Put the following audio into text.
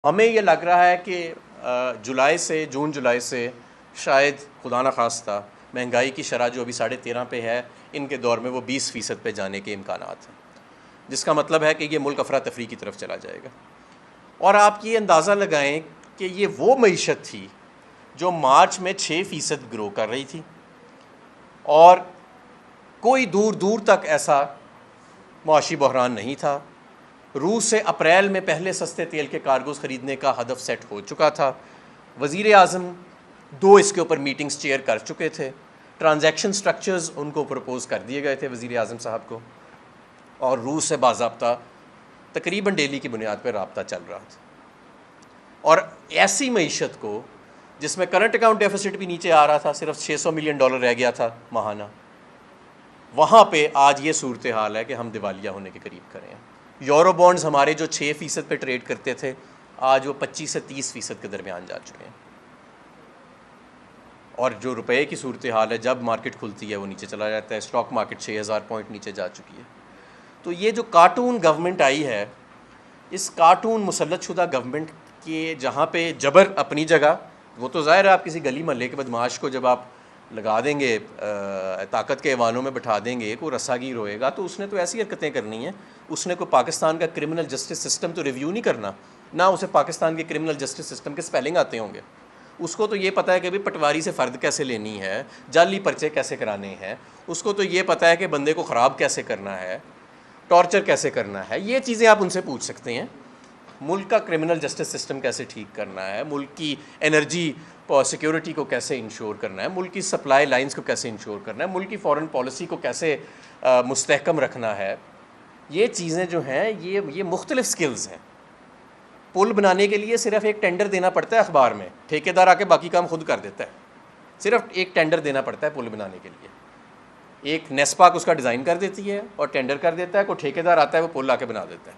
हमें ये लग रहा है कि जून जुलाई से शायद खुदा न खास्ता महंगाई की शरह जो अभी 13.5 पे है, इनके दौर में वो 20% पे जाने के इम्कानात हैं, जिसका मतलब है कि ये मुल्क अफरा तफरी की तरफ चला जाएगा। और आप ये अंदाज़ा लगाएं कि ये वो मईशत थी जो मार्च में 6% ग्रो कर रही थी और कोई दूर दूर तक ऐसा मुआशी बहरान नहीं था। रूस से अप्रैल में पहले सस्ते तेल के कार्गोज़ ख़रीदने का हदफ सेट हो चुका था। वज़ीर आज़म 2 इसके ऊपर मीटिंग्स चेयर कर चुके थे। ट्रांजैक्शन स्ट्रक्चर्स उनको प्रपोज़ कर दिए गए थे वज़ीर आज़म साहब को, और रूस से बाज़ाब्ता तकरीबन डेली की बुनियाद पर रब्ता चल रहा था। और ऐसी मईशत को जिसमें करंट अकाउंट डेफिसिट भी नीचे आ रहा था, सिर्फ $600 मिलियन रह गया था माहाना, वहाँ पे आज ये सूरत हाल है कि हम दिवालिया होने के करीब करें। यूरो बॉन्ड्स हमारे जो 6% पे ट्रेड करते थे, आज वो 25 से 30% के दरमियान जा चुके हैं। और जो रुपए की सूरत हाल है, जब मार्केट खुलती है वो नीचे चला जाता है। स्टॉक मार्केट 6000 पॉइंट नीचे जा चुकी है। तो ये जो कार्टून गवर्नमेंट आई है, इस कार्टून मुसल्लत शुदा गवर्नमेंट के जहाँ पे जबर अपनी जगह, वो तो ज़ाहिर है आप किसी गली महल्ले के बदमाश को जब आप लगा देंगे, ताकत के ऐवानों में बैठा देंगे, कोई रस्सागीर होएगा तो उसने तो ऐसी हरकतें करनी हैं। उसने कोई पाकिस्तान का क्रिमिनल जस्टिस सिस्टम तो रिव्यू नहीं करना, ना उसे पाकिस्तान के क्रिमिनल जस्टिस सिस्टम के स्पेलिंग आते होंगे। उसको तो ये पता है कि भाई पटवारी से फ़र्द कैसे लेनी है, जाली पर्चे कैसे कराने हैं। उसको तो ये पता है कि बंदे को ख़राब कैसे करना है, टॉर्चर कैसे करना है। ये चीज़ें आप उनसे पूछ सकते हैं। मुल्क का क्रिमिनल जस्टिस सिस्टम कैसे ठीक करना है, मुल्क की एनर्जी सिक्योरिटी को कैसे इंश्योर करना है, मुल्क की सप्लाई लाइंस को कैसे इंश्योर करना है, मुल्क की फॉरेन पॉलिसी को कैसे मुस्तहकम रखना है, ये चीज़ें जो हैं ये मुख्तलिफ स्किल्स हैं। पुल बनाने के लिए सिर्फ एक टेंडर देना पड़ता है अखबार में, ठेकेदार आके बाकी काम खुद कर देता है। सिर्फ एक टेंडर देना पड़ता है पुल बनाने के लिए। एक नेस्पाक उसका डिज़ाइन कर देती है और टेंडर कर देता है, कोई ठेकेदार आता है वो पुल आके बना देता है।